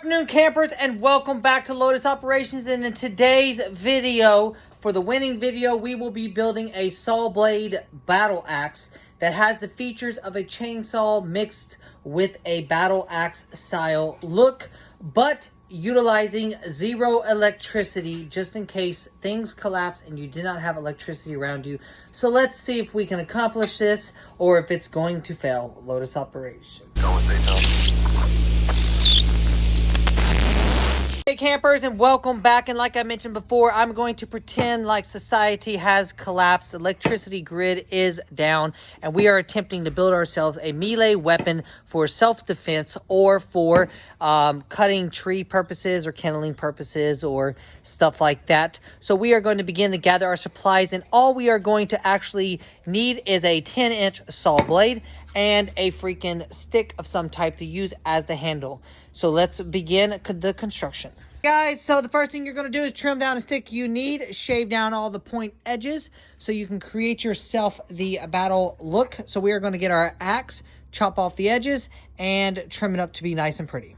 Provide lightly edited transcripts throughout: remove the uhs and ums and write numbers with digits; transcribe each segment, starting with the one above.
afternoon, campers, and welcome back to Lotus Operations. And in today's video, for the winning video, we will be building a saw blade battle axe that has the features of a chainsaw mixed with a battle axe style look, but utilizing zero electricity just in case things collapse and you did not have electricity around you. So let's see if we can accomplish this or if it's going to fail. Lotus Operations. Hey campers, and welcome back. And like I mentioned before, I'm going to pretend like society has collapsed, electricity grid is down, and we are attempting to build ourselves a melee weapon for self-defense or for cutting tree purposes or kindling purposes or stuff like that. So we are going to begin to gather our supplies, and all we are going to actually need is a 10-inch saw blade and a freaking stick of some type to use as the handle. So let's begin the construction. Guys, so the first thing you're going to do is trim down the stick you need, shave down all the point edges so you can create yourself the battle look. So we are going to get our axe, chop off the edges, and trim it up to be nice and pretty.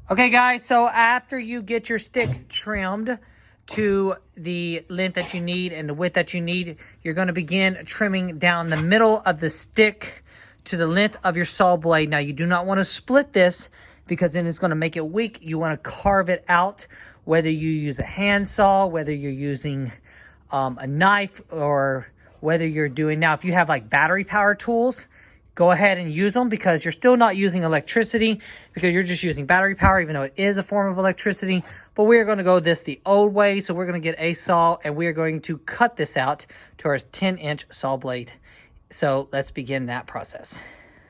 Okay guys, so after you get your stick trimmed to the length that you need and the width that you need, you're going to begin trimming down the middle of the stick to the length of your saw blade. Now you do not want to split this because then it's going to make it weak. You want to carve it out, whether you use a handsaw, whether you're using a knife, or whether you're doing, now if you have like battery power tools, go ahead and use them because you're still not using electricity because you're just using battery power, even though it is a form of electricity. But we're going to go this the old way. So we're going to get a saw and we're going to cut this out to our 10-inch saw blade. So let's begin that process.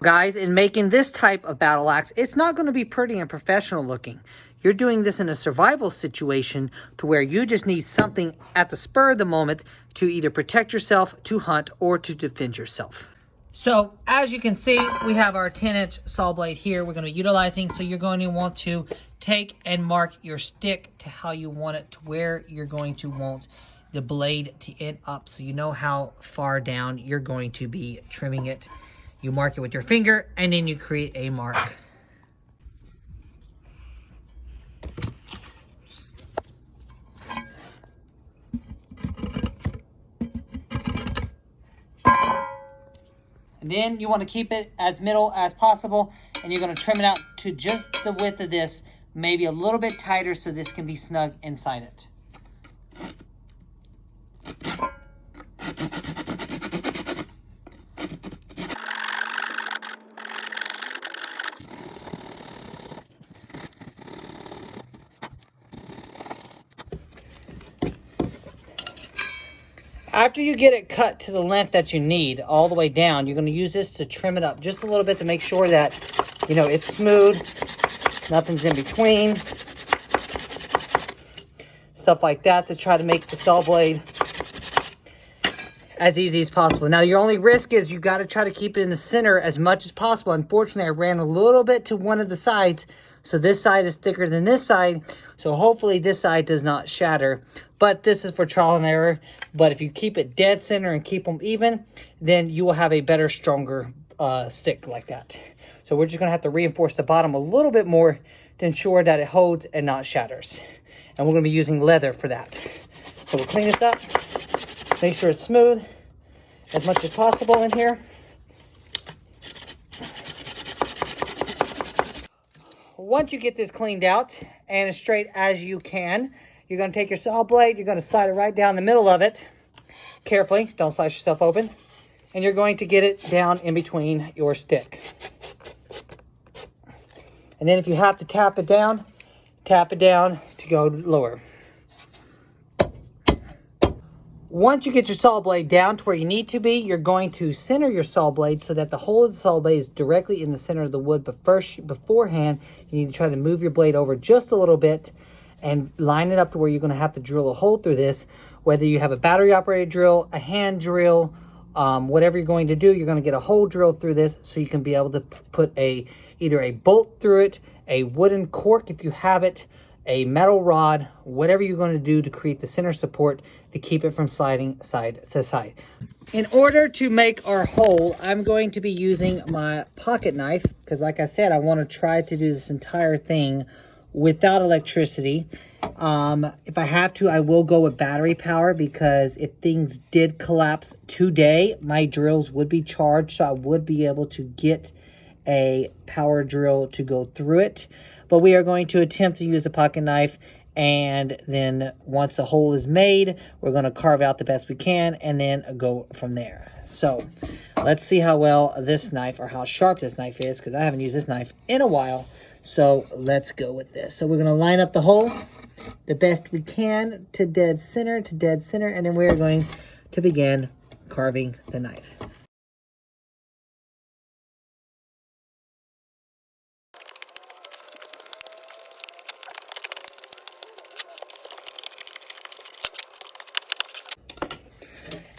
Guys, in making this type of battle axe, it's not going to be pretty and professional looking. You're doing this in a survival situation to where you just need something at the spur of the moment to either protect yourself, to hunt, or to defend yourself. So as you can see, we have our 10-inch saw blade here we're going to be utilizing. So you're going to want to take and mark your stick to how you want it, to where you're going to want the blade to end up, so you know how far down you're going to be trimming it. You mark it with your finger and then you create a mark. And then you want to keep it as middle as possible, and you're going to trim it out to just the width of this, maybe a little bit tighter so this can be snug inside it. After you get it cut to the length that you need all the way down, you're going to use this to trim it up just a little bit to make sure that, you know, it's smooth, nothing's in between, stuff like that, to try to make the saw blade as easy as possible. Now, your only risk is you got to try to keep it in the center as much as possible. Unfortunately, I ran a little bit to one of the sides, so this side is thicker than this side, so hopefully this side does not shatter. But this is for trial and error. But if you keep it dead center and keep them even, then you will have a better, stronger stick like that. So we're just going to have to reinforce the bottom a little bit more to ensure that it holds and not shatters. And we're going to be using leather for that. So we'll clean this up, make sure it's smooth as much as possible in here. Once you get this cleaned out and as straight as you can, you're going to take your saw blade, you're going to slide it right down the middle of it. Carefully, don't slice yourself open. And you're going to get it down in between your stick. And then if you have to tap it down to go lower. Once you get your saw blade down to where you need to be, you're going to center your saw blade so that the hole of the saw blade is directly in the center of the wood. But first, beforehand, you need to try to move your blade over just a little bit and line it up to where you're going to have to drill a hole through this, whether you have a battery operated drill, a hand drill, whatever you're going to do, you're going to get a hole drilled through this so you can be able to put either a bolt through it, a wooden cork if you have it, a metal rod, whatever you're going to do to create the center support to keep it from sliding side to side. In order to make our hole, I'm going to be using my pocket knife because, like I said, I want to try to do this entire thing without electricity. If I have to, I will go with battery power because if things did collapse today, my drills would be charged, so I would be able to get a power drill to go through it. But we are going to attempt to use a pocket knife, and then once the hole is made, we're going to carve out the best we can and then go from there. So let's see how well this knife, or how sharp this knife is, because I haven't used this knife in a while. So let's go with this. So we're going to line up the hole the best we can to dead center, and then we're going to begin carving the knife.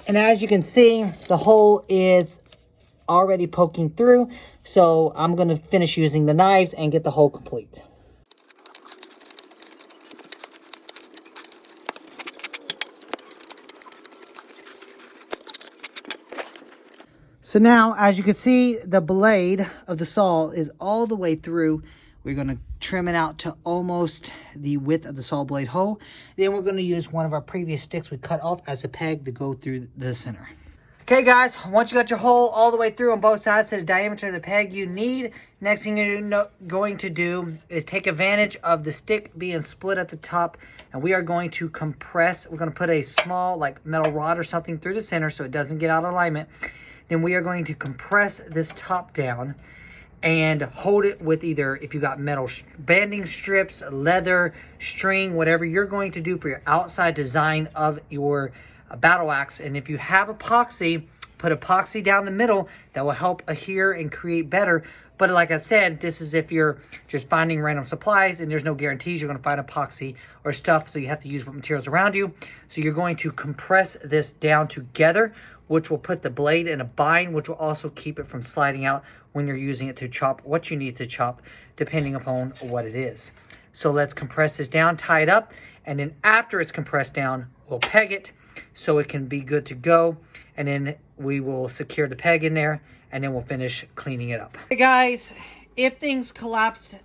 And as you can see, the hole is already poking through, so I'm going to finish using the knives and get the hole complete. So now, as you can see, the blade of the saw is all the way through. We're going to trim it out to almost the width of the saw blade hole. Then we're going to use one of our previous sticks we cut off as a peg to go through the center. Okay guys, once you got your hole all the way through on both sides to the diameter of the peg you need, next thing you're going to do is take advantage of the stick being split at the top, and we are going to compress. We're going to put a small like metal rod or something through the center so it doesn't get out of alignment. Then we are going to compress this top down and hold it with either, if you got metal banding strips, leather, string, whatever you're going to do for your outside design of your battle axe. And if you have epoxy, put epoxy down the middle. That will help adhere and create better. But like I said, this is if you're just finding random supplies and there's no guarantees you're going to find epoxy or stuff, so you have to use what materials around you. So you're going to compress this down together, which will put the blade in a bind, which will also keep it from sliding out when you're using it to chop what you need to chop, depending upon what it is. So let's compress this down, tie it up, and then after it's compressed down, we'll peg it so it can be good to go. And then we will secure the peg in there, and then we'll finish cleaning it up. Hey guys, if things collapsed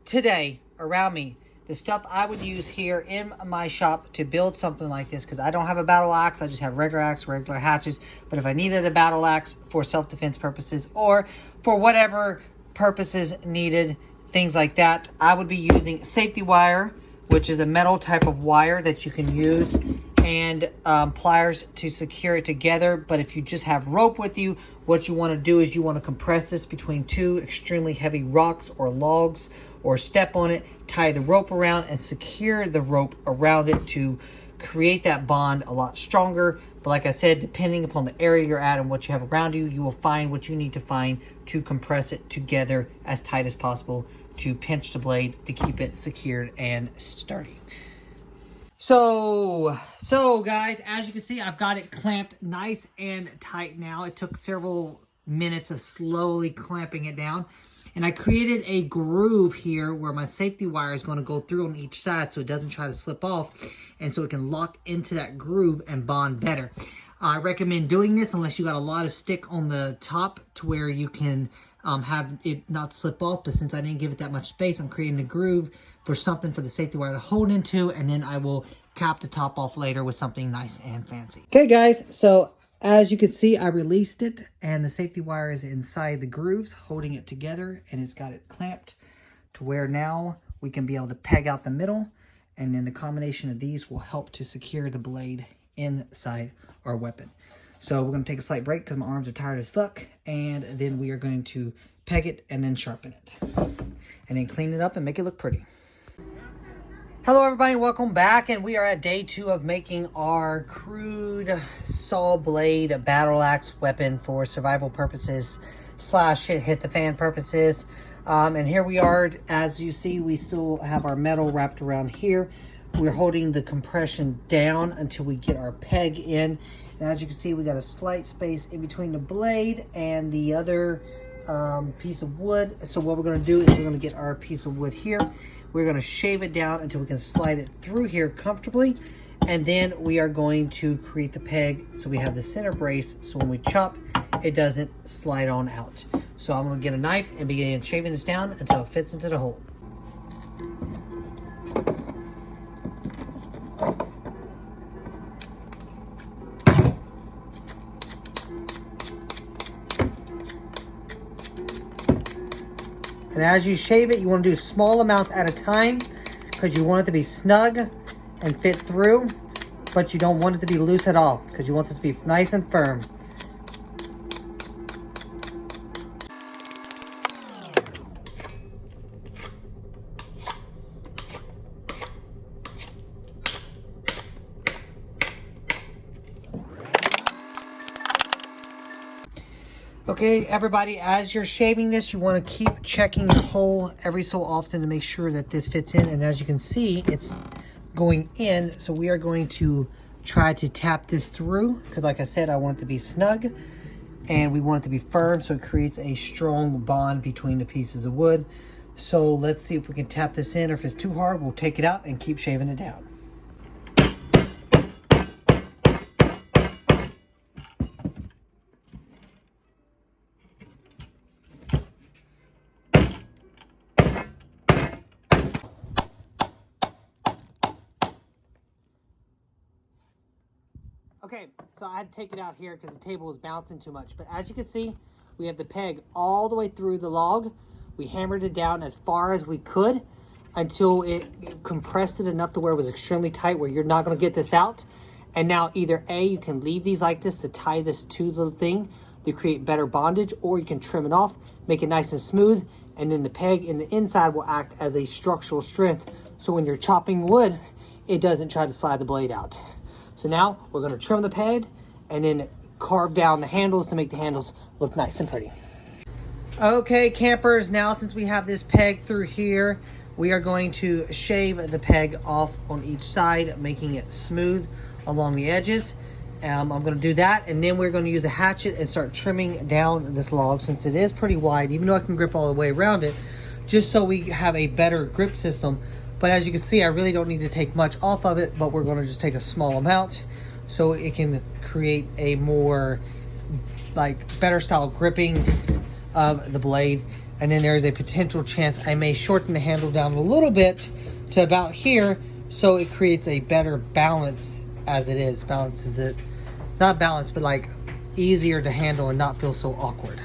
today around me, the stuff I would use here in my shop to build something like this, because I don't have a battle axe, I just have regular axe, regular hatches. But if I needed a battle axe for self-defense purposes or for whatever purposes needed, things like that, I would be using safety wire, which is a metal type of wire that you can use, and pliers to secure it together. But if you just have rope with you, what you want to do is you want to compress this between two extremely heavy rocks or logs, or step on it, tie the rope around, and secure the rope around it to create that bond a lot stronger. But like I said, depending upon the area you're at and what you have around you, you will find what you need to find to compress it together as tight as possible to pinch the blade to keep it secured and sturdy. So guys, as you can see, I've got it clamped nice and tight now. It took several minutes of slowly clamping it down. And I created a groove here where my safety wire is going to go through on each side so it doesn't try to slip off, and so it can lock into that groove and bond better. I recommend doing this unless you got a lot of stick on the top to where you can have it not slip off. But since I didn't give it that much space, I'm creating a groove for something for the safety wire to hold into, and then I will cap the top off later with something nice and fancy. Okay guys, so as you can see, I released it, and the safety wire is inside the grooves holding it together, and it's got it clamped to where now we can be able to peg out the middle, and then the combination of these will help to secure the blade inside our weapon. So we're going to take a slight break because my arms are tired as fuck, and then we are going to peg it and then sharpen it, and then clean it up and make it look pretty. Hello everybody, welcome back, and we are at day 2 of making our Crude Saw-blade battle axe weapon for survival purposes / shit hit the fan purposes. And here we are. As you see, we still have our metal wrapped around here. We're holding the compression down until we get our peg in, And as you can see, we got a slight space in between the blade and the other piece of wood. So what we're going to do is we're going to get our piece of wood here. We're going to shave it down until we can slide it through here comfortably. And then we are going to create the peg so we have the center brace, so when we chop, it doesn't slide on out. So I'm going to get a knife and begin shaving this down until it fits into the hole. And as you shave it, you want to do small amounts at a time because you want it to be snug and fit through, but you don't want it to be loose at all because you want this to be nice and firm. Okay, everybody, as you're shaving this, you want to keep checking the hole every so often to make sure that this fits in. And as you can see, it's going in, so we are going to try to tap this through because, like I said, I want it to be snug and we want it to be firm, so it creates a strong bond between the pieces of wood. So let's see if we can tap this in, or if it's too hard, we'll take it out and keep shaving it down. Okay, so I had to take it out here because the table was bouncing too much. But as you can see, we have the peg all the way through the log. We hammered it down as far as we could until it compressed it enough to where it was extremely tight, where you're not going to get this out. And now either A, you can leave these like this to tie this to the thing to create better bondage, or you can trim it off, make it nice and smooth, and then the peg in the inside will act as a structural strength. So when you're chopping wood, it doesn't try to slide the blade out. So now we're going to trim the peg and then carve down the handles to make the handles look nice and pretty. Okay, campers, now since we have this peg through here, we are going to shave the peg off on each side, making it smooth along the edges. I'm going to do that, and then we're going to use a hatchet and start trimming down this log since it is pretty wide, even though I can grip all the way around it, just so we have a better grip system. But as you can see, I really don't need to take much off of it, but we're going to just take a small amount so it can create a more, better style gripping of the blade. And then there's a potential chance I may shorten the handle down a little bit to about here so it creates a better balance as it is. Balances it, not balance, but easier to handle and not feel so awkward.